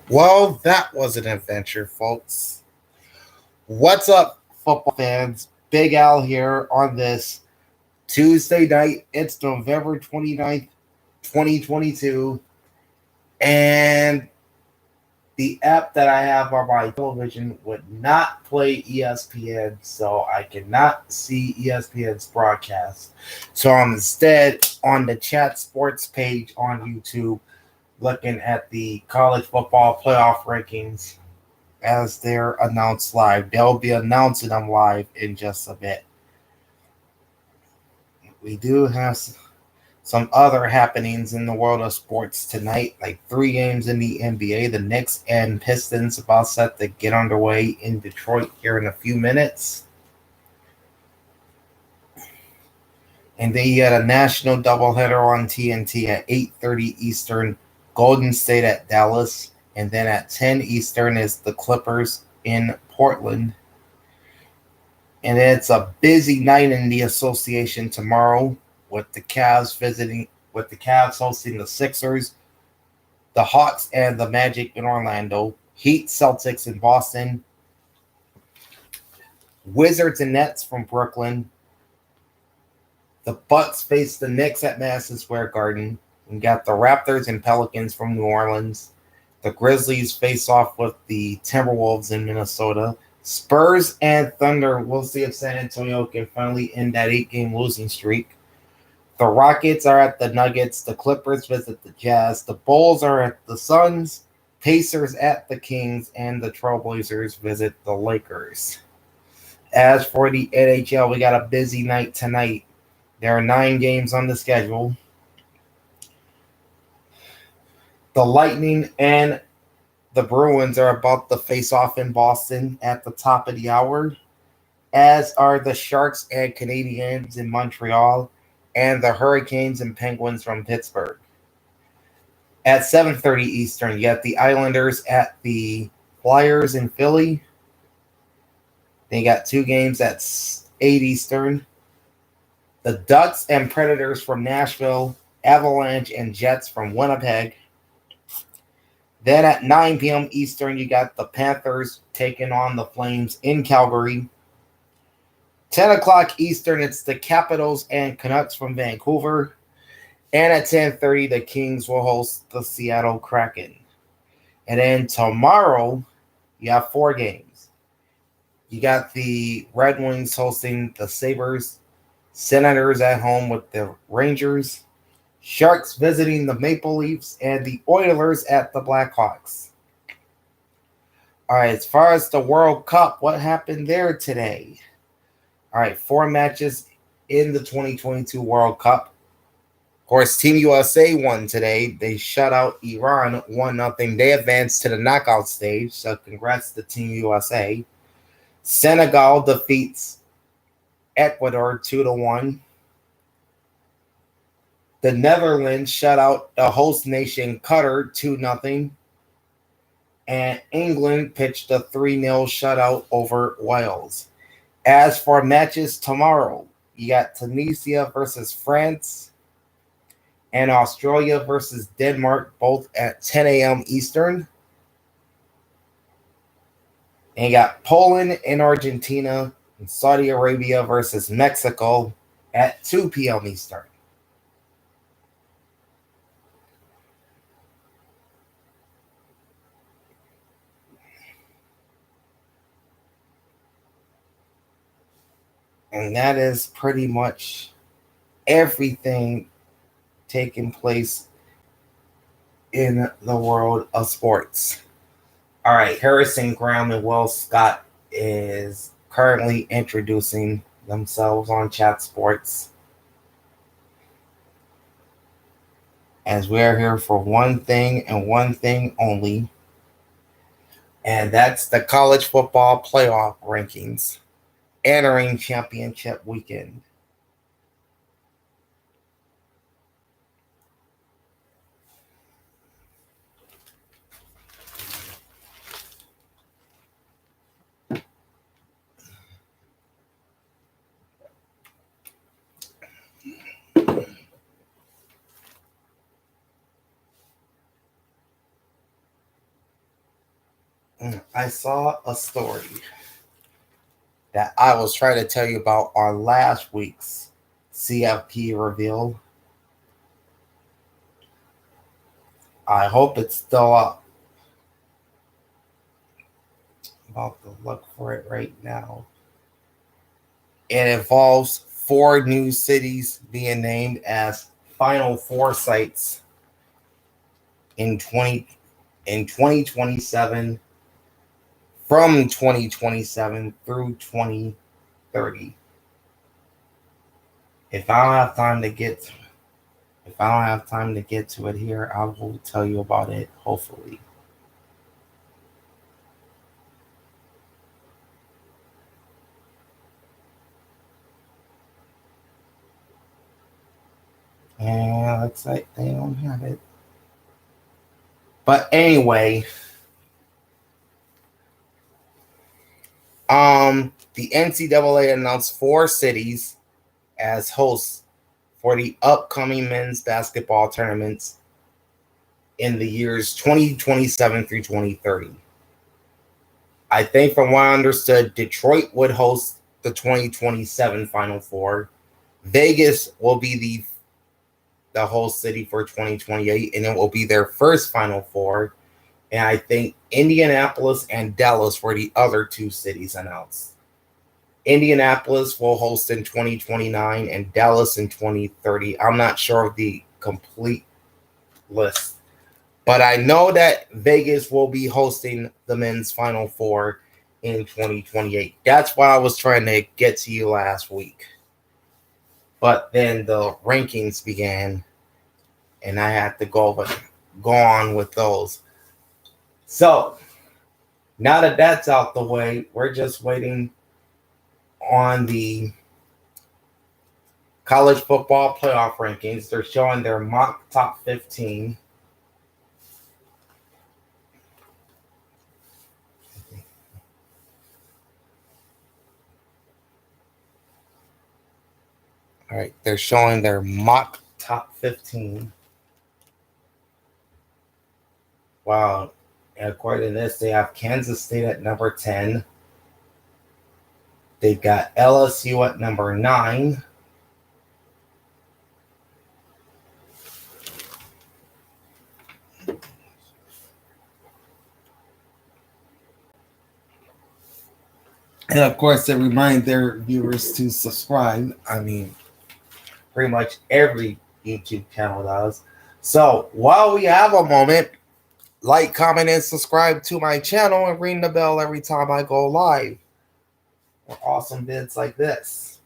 Well, that was an adventure, folks. What's up, football fans? Big Al here on this Tuesday night. It's November 29th, 2022. And the app that I have on my television would not play ESPN, so I cannot see ESPN's broadcast. So I'm instead on the Chat Sports page on YouTube looking at the college football playoff rankings as they're announced live. They'll be announcing them live in just a bit. We do have some other happenings in the world of sports tonight, like three games in the NBA. The Knicks and Pistons about set to get underway in Detroit here in a few minutes. And then you had a national doubleheader on TNT at 8:30 Eastern, Golden State at Dallas, and then at 10 Eastern is the Clippers in Portland. And it's a busy night in the association tomorrow with the Cavs hosting the Sixers, the Hawks and the Magic in Orlando, Heat Celtics in Boston, Wizards and Nets from Brooklyn. The Bucks face the Knicks at Madison Square Garden. We got the Raptors and Pelicans from New Orleans. The Grizzlies face off with the Timberwolves in Minnesota. Spurs and Thunder. We'll see if San Antonio can finally end that 8-game losing streak. The Rockets are at the Nuggets. The Clippers visit the Jazz. The Bulls are at the Suns. Pacers at the Kings. And the Trailblazers visit the Lakers. As for the NHL, we got a busy night tonight. There are 9 games on the schedule. The Lightning and the Bruins are about to face off in Boston at the top of the hour, as are the Sharks and Canadiens in Montreal, and the Hurricanes and Penguins from Pittsburgh. At 7:30 Eastern, you got the Islanders at the Flyers in Philly. They got 2 games at 8 Eastern. The Ducks and Predators from Nashville, Avalanche and Jets from Winnipeg. Then at 9 p.m. Eastern, you got the Panthers taking on the Flames in Calgary. 10 o'clock Eastern, it's the Capitals and Canucks from Vancouver. And at 10:30, the Kings will host the Seattle Kraken. And then tomorrow, you have 4 games. You got the Red Wings hosting the Sabres, Senators at home with the Rangers, Sharks visiting the Maple Leafs, and the Oilers at the Blackhawks. All right, as far as the World Cup, what happened there today? All right, 4 matches in the 2022 World Cup. Of course, Team USA won today. They shut out Iran 1-0. They advanced to the knockout stage, so congrats to Team USA. Senegal defeats Ecuador 2-1. The Netherlands shut out the host nation Qatar 2-0. And England pitched a 3-0 shutout over Wales. As for matches tomorrow, you got Tunisia versus France and Australia versus Denmark, both at 10 a.m. Eastern. And you got Poland and Argentina and Saudi Arabia versus Mexico at 2 p.m. Eastern. And that is pretty much everything taking place in the world of sports. All right, Harrison Graham and Will Scott is currently introducing themselves on Chat Sports. As we're here for one thing and one thing only, and that's the college football playoff rankings entering championship weekend. I saw a story that I was trying to tell you about on last week's CFP reveal. I hope it's still up. I'm about to look for it right now. It involves 4 new cities being named as Final Four sites in 2027, from 2027 through 2030. If I don't have time to get to it here, I will tell you about it, hopefully. And looks like they don't have it. But anyway, the NCAA announced 4 cities as hosts for the upcoming men's basketball tournaments in the years 2027 through 2030. I think from what I understood, Detroit would host the 2027 Final Four. Vegas will be the host city for 2028, and it will be their first Final Four. And I think Indianapolis and Dallas were the other 2 cities announced. Indianapolis will host in 2029 and Dallas in 2030. I'm not sure of the complete list, but I know that Vegas will be hosting the men's Final Four in 2028. That's why I was trying to get to you last week. But then the rankings began, and I had to go on with those. So now that that's out the way, we're just waiting on the college football playoff rankings. They're showing their mock top 15. All right, they're showing their mock top 15. Wow. And according to this, they have Kansas State at number 10. They've got LSU at number 9. And of course, they remind their viewers to subscribe. I mean, pretty much every YouTube channel does. So while we have a moment, like, comment, and subscribe to my channel and ring the bell every time I go live for awesome vids like this.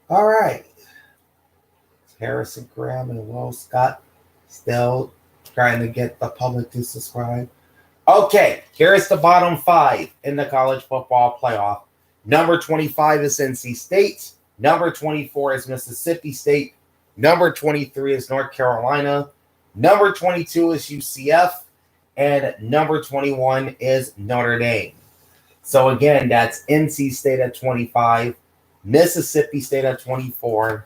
All right. Harrison Graham and Will Scott still trying to get the public to subscribe. Okay, here's the bottom 5 in the college football playoff. Number 25 is NC State. Number 24 is Mississippi State. Number 23 is North Carolina. Number 22 is UCF. And number 21 is Notre Dame. So again, that's NC State at 25, Mississippi State at 24,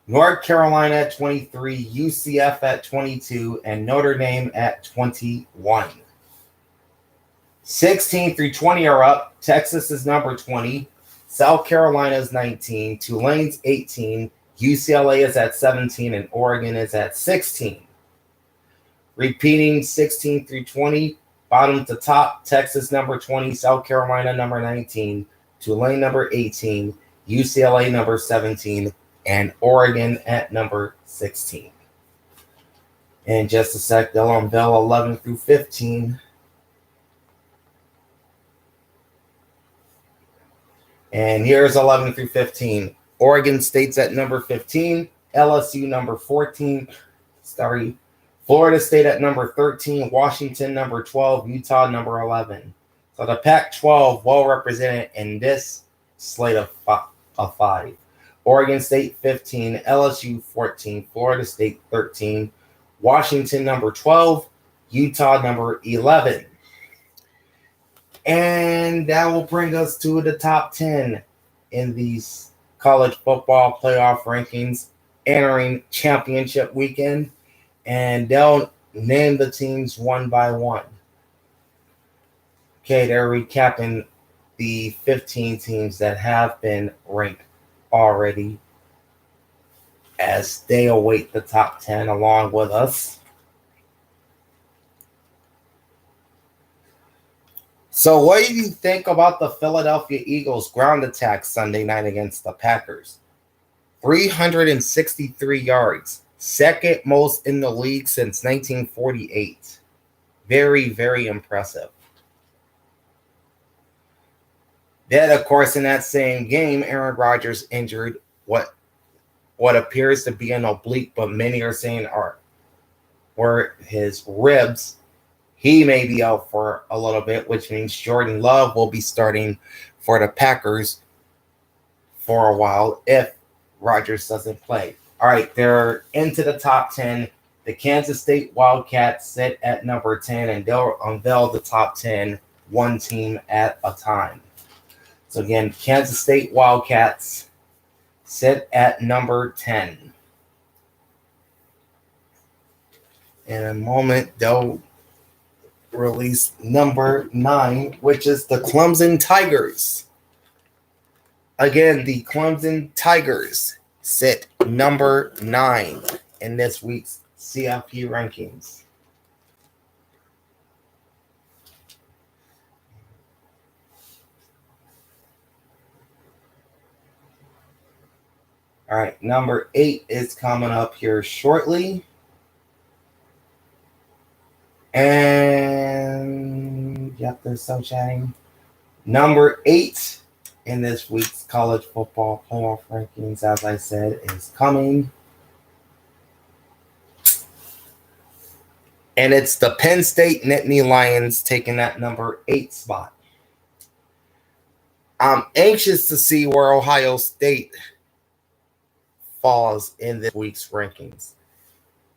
North Carolina at 23, UCF at 22, and Notre Dame at 21. 16 through 20 are up. Texas is number 20. South Carolina is 19. Tulane's 18. UCLA is at 17. And Oregon is at 16. Repeating 16 through 20, bottom to top, Texas number 20, South Carolina number 19, Tulane number 18, UCLA number 17, and Oregon at number 16. In just a sec, they'll unveil 11 through 15. And here's 11 through 15. Oregon State's at number 15, LSU number 14, Florida State at number 13, Washington number 12, Utah number 11. So the Pac-12 well represented in this slate of 5. Oregon State 15, LSU 14, Florida State 13, Washington number 12, Utah number 11. And that will bring us to the top 10 in these college football playoff rankings entering championship weekend, and they'll name the teams one by one. Okay, they're recapping the 15 teams that have been ranked already as they await the top 10 along with us. So what do you think about the Philadelphia Eagles ground attack Sunday night against the Packers? 363 yards, second most in the league since 1948. Very, very impressive. Then, of course, in that same game, Aaron Rodgers injured what appears to be an oblique, but many are saying were his ribs. He may be out for a little bit, which means Jordan Love will be starting for the Packers for a while if Rodgers doesn't play. All right, they're into the top 10. The Kansas State Wildcats sit at number 10, and they'll unveil the top 10 one team at a time. So again, Kansas State Wildcats sit at number 10. In a moment, they'll release number 9, which is the Clemson Tigers. Again, the Clemson Tigers sit number 9 in this week's CFP rankings. All right, number 8 is coming up here shortly. And yep, they're still chatting. Number 8 in this week's college football playoff rankings, as I said, is coming. And it's the Penn State Nittany Lions taking that number 8 spot. I'm anxious to see where Ohio State falls in this week's rankings.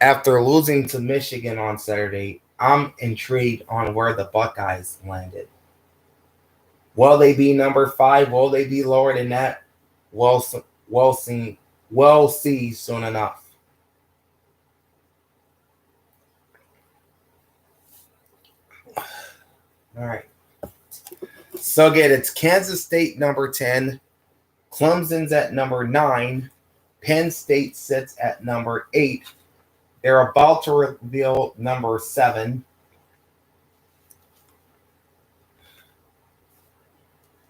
After losing to Michigan on Saturday, I'm intrigued on where the Buckeyes landed. Will they be number 5? Will they be lower than that? We'll see soon enough. All right. So again, it's Kansas State number 10. Clemson's at number 9. Penn State sits at number 8. They're about to reveal number 7.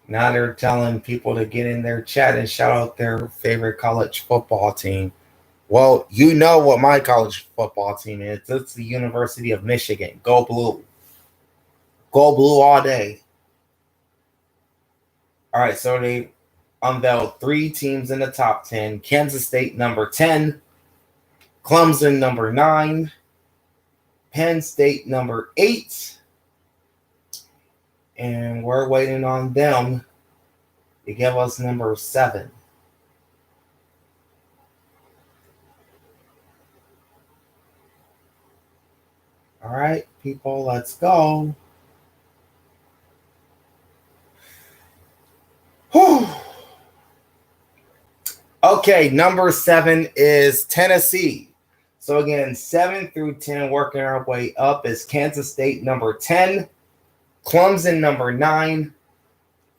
Now they're telling people to get in their chat and shout out their favorite college football team. Well, you know what my college football team is. It's the University of Michigan. Go Blue. Go Blue all day. All right, so they unveiled 3 teams in the top 10. Kansas State number 10. Clemson number 9. Penn State number 8. And we're waiting on them to give us number 7. All right, people, let's go. Whew. Okay, number 7 is Tennessee. So again, 7 through 10, working our way up, is Kansas State number 10. Clemson number 9,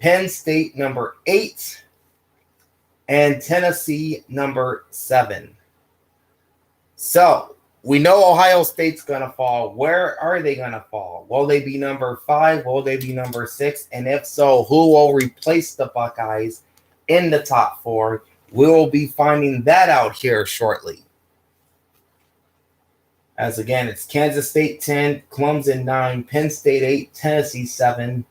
Penn State number 8, and Tennessee number 7. So we know Ohio State's going to fall. Where are they going to fall? Will they be number 5? Will they be number 6? And if so, who will replace the Buckeyes in the top 4? We will be finding that out here shortly. As again, it's Kansas State 10, Clemson 9, Penn State 8, Tennessee 7,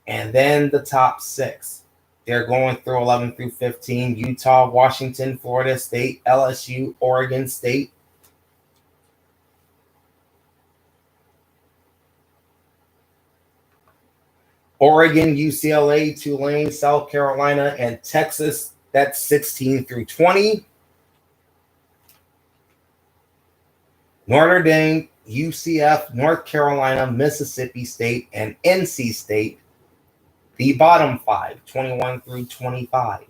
and then the top 6. They're going through 11 through 15, Utah, Washington, Florida State, LSU, Oregon State. Oregon, UCLA, Tulane, South Carolina, and Texas. That's 16 through 20. Notre Dame, UCF, North Carolina, Mississippi State, and NC State, the bottom 5, 21 through 25.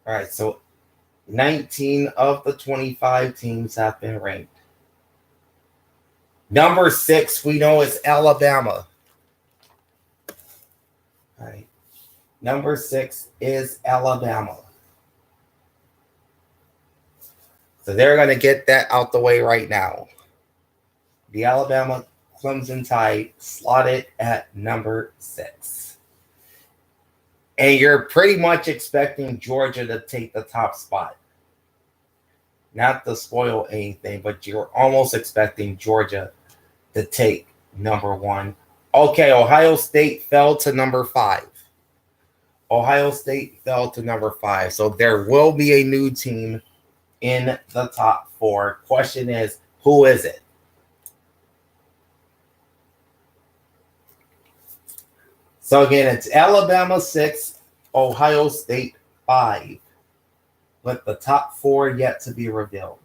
All right, so 19 of the 25 teams have been ranked. Number 6, we know is Alabama. All right. Number 6 is Alabama. So they're going to get that out the way right now. The Alabama Clemson Tide slotted at number 6. And you're pretty much expecting Georgia to take the top spot. Not to spoil anything, but you're almost expecting Georgia to take number 1. Okay, Ohio State fell to number 5. Ohio State fell to number 5. So there will be a new team in the top 4. Question is, who is it? So again, it's Alabama 6, Ohio State 5, with the top 4 yet to be revealed.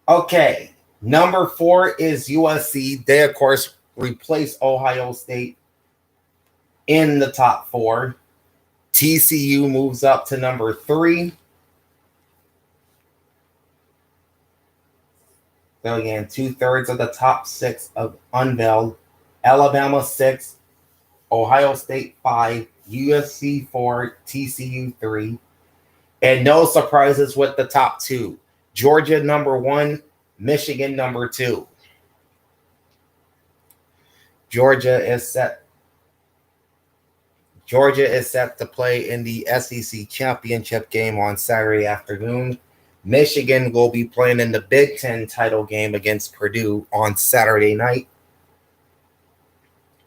Okay, number 4 is USC. They, of course, replaced Ohio State in the top 4. TCU moves up to number 3. So again, 2/3 of the top 6 of unveiled. Alabama 6, Ohio State 5, USC 4, TCU 3. And no surprises with the top 2. Georgia number 1, Michigan number 2. Georgia is set to play in the SEC championship game on Saturday afternoon. Michigan will be playing in the Big Ten title game against Purdue on Saturday night.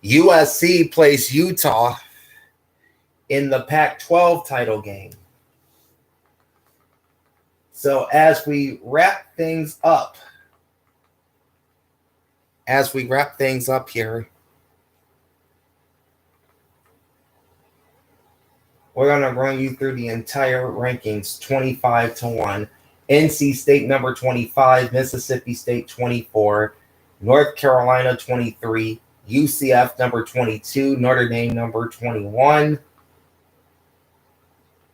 USC plays Utah in the Pac-12 title game. So as we wrap things up here, we're going to run you through the entire rankings 25-1. NC State number 25, Mississippi State 24, North Carolina 23, UCF number 22, Notre Dame number 21,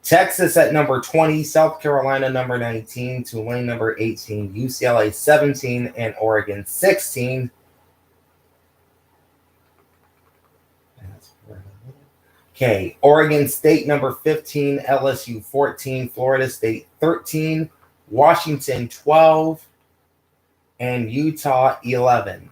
Texas at number 20, South Carolina number 19, Tulane number 18, UCLA 17, and Oregon 16. Okay, Oregon State number 15, LSU 14, Florida State 13, Washington 12, and Utah 11.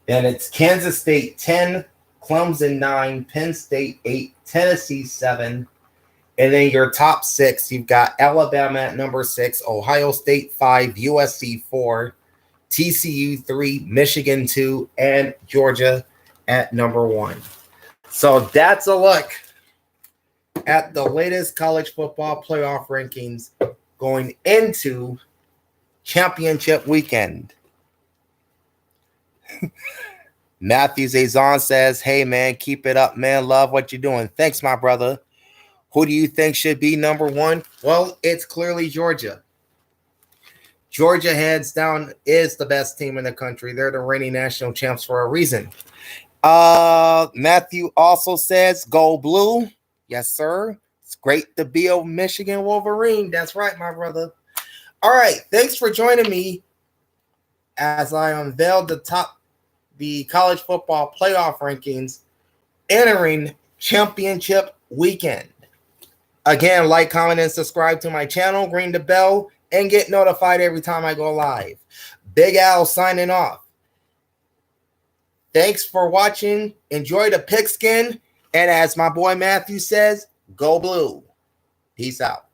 Then it's Kansas State 10, Clemson 9, Penn State 8, Tennessee 7. And then your top 6, you've got Alabama at number 6, Ohio State 5, USC 4, TCU 3, Michigan 2, and Georgia at number 1. So that's a look at the latest college football playoff rankings going into championship weekend. Matthew Zazon says, hey, man, keep it up, man. Love what you're doing. Thanks, my brother. Who do you think should be number 1? Well, it's clearly Georgia. Georgia, hands down, is the best team in the country. They're the reigning national champs for a reason. Matthew also says, go blue. Yes, sir. It's great to be a Michigan Wolverine. That's right, my brother. All right. Thanks for joining me as I unveiled the college football playoff rankings entering championship weekend. Again, like, comment, and subscribe to my channel. Ring the bell and get notified every time I go live. Big Al signing off. Thanks for watching. Enjoy the pigskin. And as my boy Matthew says, go blue. Peace out.